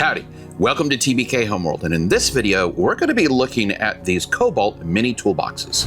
Howdy, welcome to TBKHomeworld, and in this video, we're going to be looking at these Kobalt Mini Toolboxes.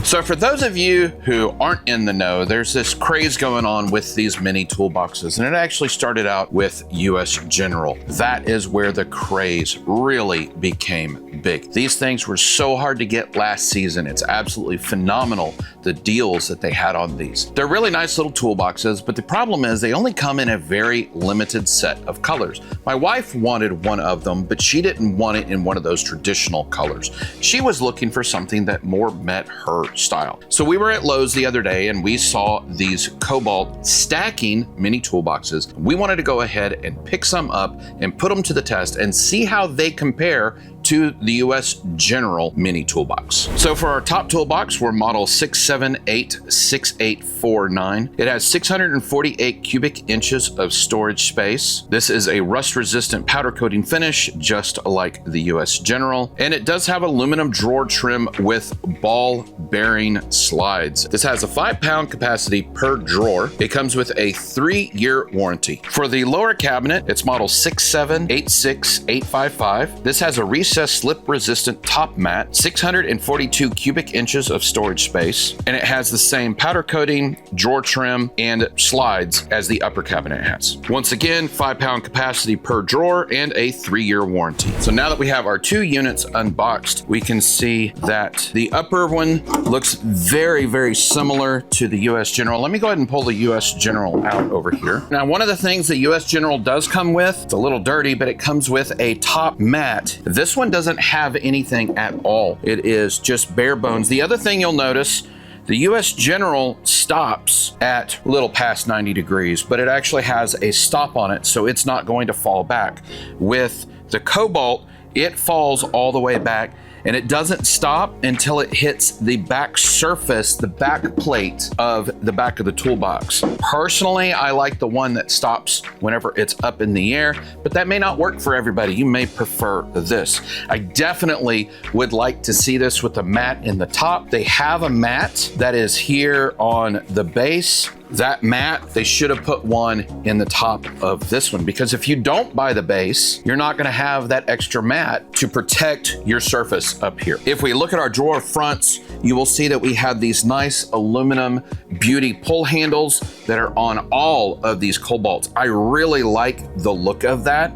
So for those of you who aren't in the know, there's this craze going on with these mini toolboxes, and it actually started out with US General. That is where the craze really became big. These things were so hard to get last season. It's absolutely phenomenal, the deals that they had on these. They're really nice little toolboxes, but the problem is they only come in a very limited set of colors. My wife wanted one of them, but she didn't want it in one of those traditional colors. She was looking for something that more met her style. So we were at Lowe's the other day and we saw these Kobalt stacking mini toolboxes. We wanted to go ahead and pick some up and put them to the test and see how they compare to the US General Mini Toolbox. So for our top toolbox, we're model 6786849. It has 648 cubic inches of storage space. This is a rust-resistant powder coating finish, just like the US General. And it does have aluminum drawer trim with ball bearing slides. This has a 5-pound capacity per drawer. It comes with a 3-year warranty. For the lower cabinet, it's model 6786855. This has a recessed slip-resistant top mat, 642 cubic inches of storage space, and it has the same powder coating, drawer trim, and slides as the upper cabinet has. Once again, 5-pound capacity per drawer and a 3-year warranty. So now that we have our 2 units unboxed, we can see that the upper one looks very, very similar to the US General. Let me go ahead and pull the US General out over here. Now, one of the things the US General does come with, it's a little dirty, but it comes with a top mat. This one doesn't have anything at all. It is just bare bones. The other thing you'll notice, the US General stops at a little past 90 degrees, but it actually has a stop on it, so it's not going to fall back. With the Kobalt, it falls all the way back, and it doesn't stop until it hits the back surface, the back plate of the back of the toolbox. Personally, I like the one that stops whenever it's up in the air, but that may not work for everybody. You may prefer this. I definitely would like to see this with a mat in the top. They have a mat that is here on the base. That mat, they should have put one in the top of this one, because if you don't buy the base, you're not gonna have that extra mat to protect your surface up here. If we look at our drawer fronts, you will see that we have these nice aluminum beauty pull handles that are on all of these Kobalts. I really like the look of that.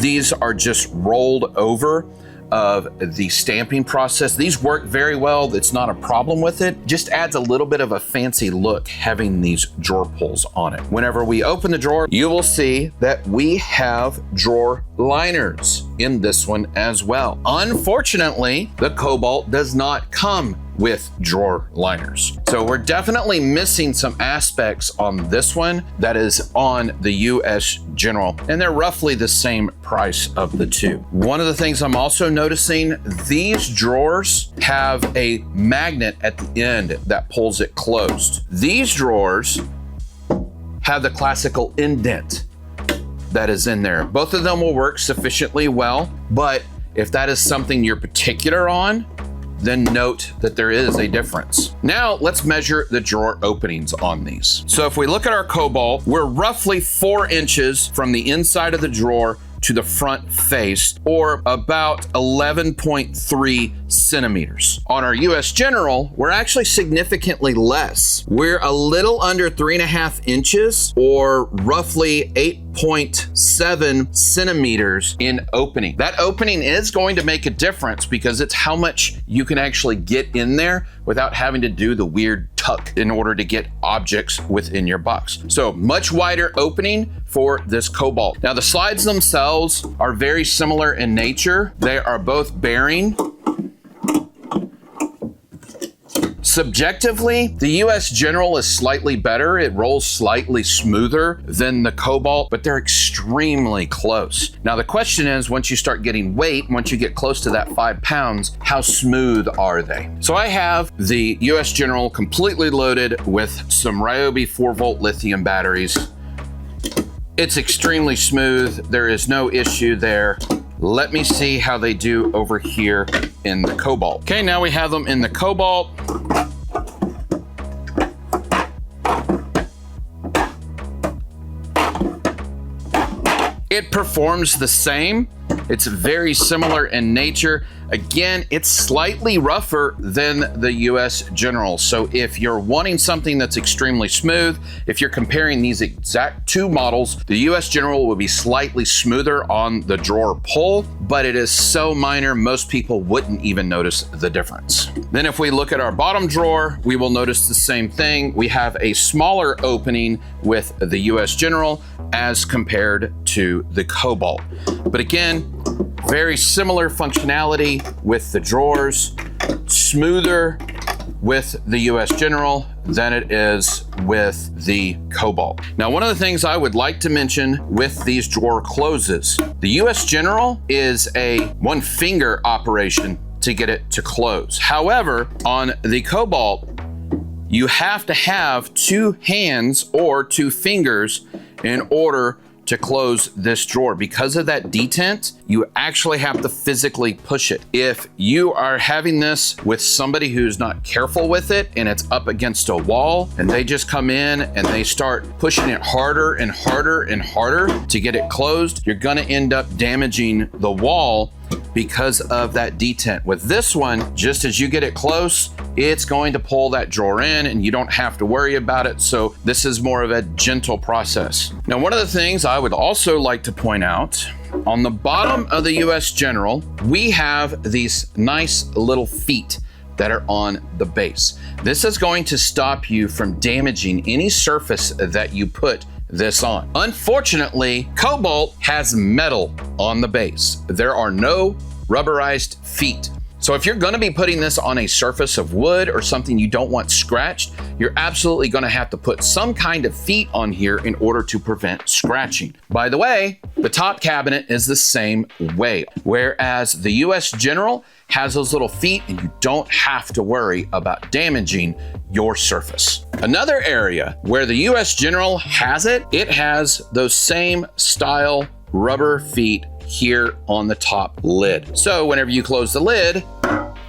These are just rolled over of the stamping process. These work very well. It's not a problem with it. Just adds a little bit of a fancy look having these drawer pulls on it. Whenever we open the drawer, you will see that we have drawer liners in this one as well. Unfortunately, the Kobalt does not come with drawer liners. So we're definitely missing some aspects on this one that is on the US General, and they're roughly the same price of the two. One of the things I'm also noticing, these drawers have a magnet at the end that pulls it closed. These drawers have the classical indent that is in there. Both of them will work sufficiently well, but if that is something you're particular on, then note that there is a difference. Now let's measure the drawer openings on these. So if we look at our Kobalt, we're roughly 4 inches from the inside of the drawer to the front face, or about 11.3 centimeters. On our US General, we're actually significantly less. We're a little under 3.5 inches, or roughly 8.7 centimeters in opening. That opening is going to make a difference because it's how much you can actually get in there without having to do the weird tuck in order to get objects within your box. So much wider opening for this Kobalt. Now the slides themselves are very similar in nature. They are both bearing. Subjectively, the US General is slightly better. It rolls slightly smoother than the Kobalt, but they're extremely close. Now the question is, once you start getting weight, once you get close to that 5 pounds, how smooth are they? So I have the US General completely loaded with some Ryobi 4-volt lithium batteries. It's extremely smooth. There is no issue there. Let me see how they do over here in the Kobalt. Okay, now we have them in the Kobalt. It performs the same. It's very similar in nature. Again, it's slightly rougher than the US General. So if you're wanting something that's extremely smooth, if you're comparing these exact two models, the US General will be slightly smoother on the drawer pull, but it is so minor, most people wouldn't even notice the difference. Then if we look at our bottom drawer, we will notice the same thing. We have a smaller opening with the US General as compared to the Kobalt. But again, very similar functionality with the drawers, smoother with the US General than it is with the Kobalt. Now, one of the things I would like to mention with these drawer closes, the US General is a one finger operation to get it to close. However, on the Kobalt, you have to have two hands or two fingers in order to close this drawer. Because of that detent, you actually have to physically push it. If you are having this with somebody who's not careful with it and it's up against a wall and they just come in and they start pushing it harder and harder and harder to get it closed, you're gonna end up damaging the wall because of that detent. With this one, just as you get it close, it's going to pull that drawer in and you don't have to worry about it. So this is more of a gentle process. Now, one of the things I would also like to point out, on the bottom of the US General, we have these nice little feet that are on the base. This is going to stop you from damaging any surface that you put this on. Unfortunately, Kobalt has metal on the base. There are no rubberized feet. So if you're gonna be putting this on a surface of wood or something you don't want scratched, you're absolutely gonna have to put some kind of feet on here in order to prevent scratching. By the way, the top cabinet is the same way, whereas the US General has those little feet and you don't have to worry about damaging your surface. Another area where the US General has it, it has those same style rubber feet here on the top lid. So whenever you close the lid,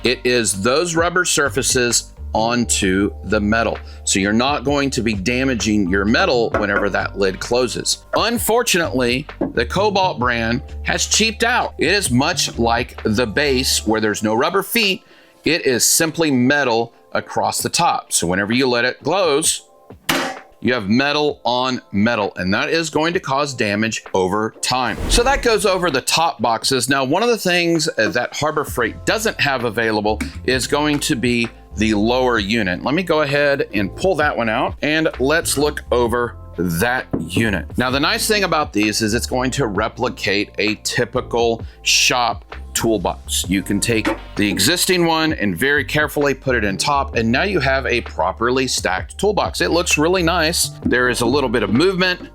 it is those rubber surfaces onto the metal. So you're not going to be damaging your metal whenever that lid closes. Unfortunately, the Kobalt brand has cheaped out. It is much like the base where there's no rubber feet. It is simply metal across the top. So whenever you let it close, you have metal on metal, and that is going to cause damage over time. So that goes over the top boxes. Now, one of the things that Harbor Freight doesn't have available is going to be the lower unit. Let me go ahead and pull that one out and let's look over that unit. Now, the nice thing about these is it's going to replicate a typical shop toolbox. You can take the existing one and very carefully put it in top, and now you have a properly stacked toolbox. It looks really nice. There is a little bit of movement,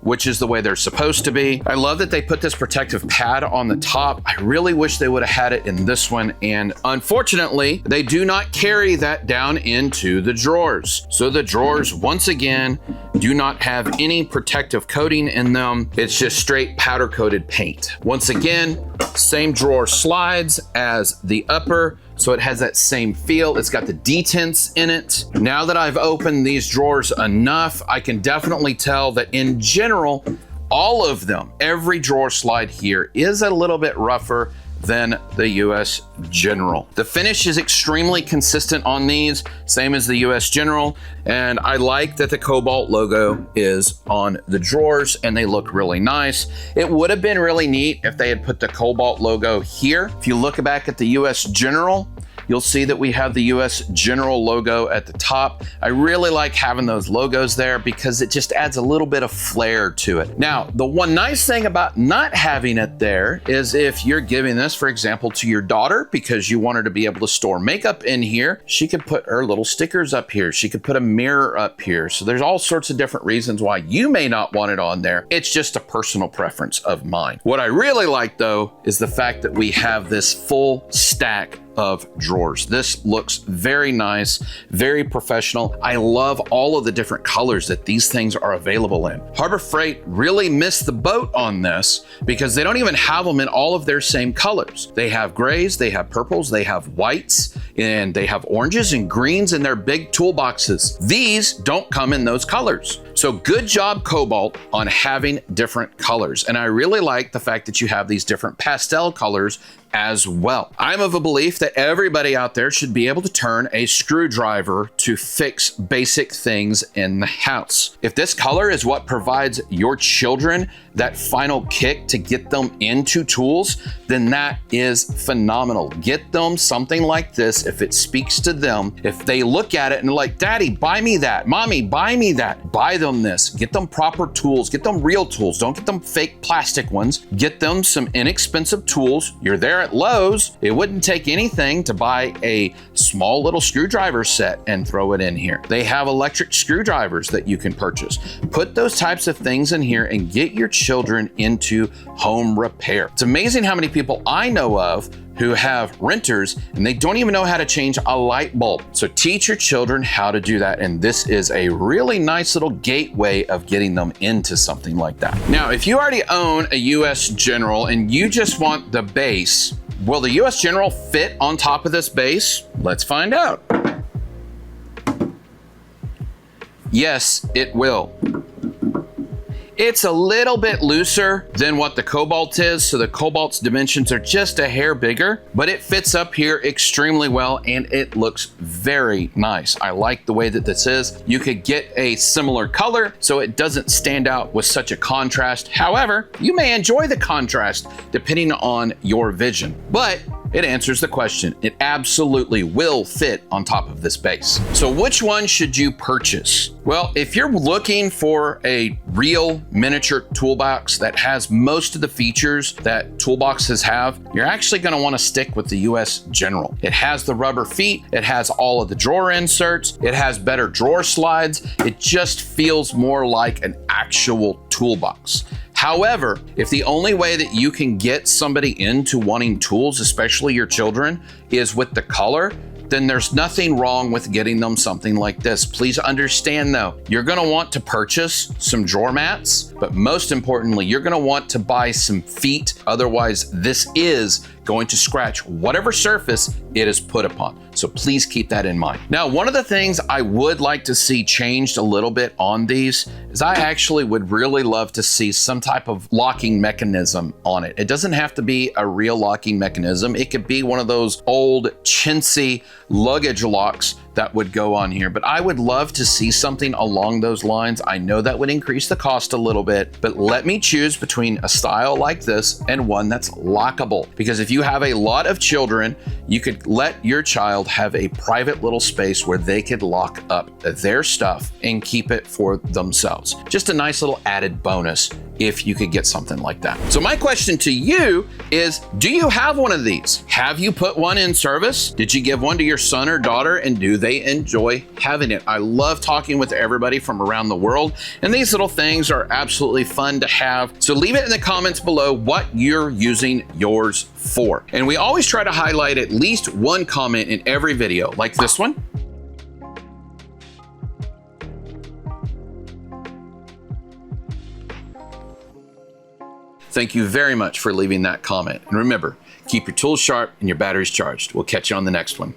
which is the way they're supposed to be. I love that they put this protective pad on the top. I really wish they would have had it in this one, and unfortunately, they do not carry that down into the drawers. So the drawers, once again, do not have any protective coating in them. It's just straight powder coated paint. Once again, same drawer slides as the upper, so it has that same feel. It's got the detents in it. Now that I've opened these drawers enough, I can definitely tell that in general, all of them, every drawer slide here is a little bit rougher than the US General. The finish is extremely consistent on these, same as the US General, and I like that the Kobalt logo is on the drawers and they look really nice. It would have been really neat if they had put the Kobalt logo here. If you look back at the US General, you'll see that we have the US General logo at the top. I really like having those logos there because it just adds a little bit of flair to it. Now, the one nice thing about not having it there is if you're giving this, for example, to your daughter because you want her to be able to store makeup in here, she could put her little stickers up here. She could put a mirror up here. So there's all sorts of different reasons why you may not want it on there. It's just a personal preference of mine. What I really like though is the fact that we have this full stack of drawers. This looks very nice, very professional. I love all of the different colors that these things are available in. Harbor Freight really missed the boat on this because they don't even have them in all of their same colors. They have grays, they have purples, they have whites, and they have oranges and greens in their big toolboxes. These don't come in those colors. So good job, Kobalt, on having different colors. And I really like the fact that you have these different pastel colors as well. I'm of a belief that everybody out there should be able to turn a screwdriver to fix basic things in the house. If this color is what provides your children that final kick to get them into tools, then that is phenomenal. Get them something like this if it speaks to them. If they look at it and they're like, Daddy, buy me that. Mommy, buy me that. Buy them this. Get them proper tools. Get them real tools. Don't get them fake plastic ones. Get them some inexpensive tools. You're there at Lowe's. It wouldn't take anything to buy a small little screwdriver set and throw it in here. They have electric screwdrivers that you can purchase. Put those types of things in here and get your children into home repair. It's amazing how many people I know of who have renters and they don't even know how to change a light bulb. So teach your children how to do that. And this is a really nice little gateway of getting them into something like that. Now, if you already own a US General and you just want the base, will the US General fit on top of this base? Let's find out. Yes, it will. It's a little bit looser than what the Kobalt is, so the Kobalt's dimensions are just a hair bigger, but it fits up here extremely well and it looks very nice. I like the way that this is. You could get a similar color so it doesn't stand out with such a contrast. However, you may enjoy the contrast depending on your vision, but it answers the question. It absolutely will fit on top of this base. So which one should you purchase? Well, if you're looking for a real miniature toolbox that has most of the features that toolboxes have, you're actually going to want to stick with the US General. It has the rubber feet, it has all of the drawer inserts, it has better drawer slides. It just feels more like an actual toolbox. However, if the only way that you can get somebody into wanting tools, especially your children, is with the color, then there's nothing wrong with getting them something like this. Please understand though, you're gonna want to purchase some drawer mats, but most importantly, you're gonna want to buy some feet. Otherwise, this is going to scratch whatever surface it is put upon. So please keep that in mind. Now, one of the things I would like to see changed a little bit on these is I actually would really love to see some type of locking mechanism on it. It doesn't have to be a real locking mechanism. It could be one of those old chintzy luggage locks that would go on here, but I would love to see something along those lines. I know that would increase the cost a little bit, but let me choose between a style like this and one that's lockable. Because if you have a lot of children, you could let your child have a private little space where they could lock up their stuff and keep it for themselves. Just a nice little added bonus if you could get something like that. So my question to you is, do you have one of these? Have you put one in service? Did you give one to your son or daughter, and do they enjoy having it? I love talking with everybody from around the world, and these little things are absolutely fun to have. So leave it in the comments below what you're using yours for. And we always try to highlight at least one comment in every video, like this one. Thank you very much for leaving that comment. And remember, keep your tools sharp and your batteries charged. We'll catch you on the next one.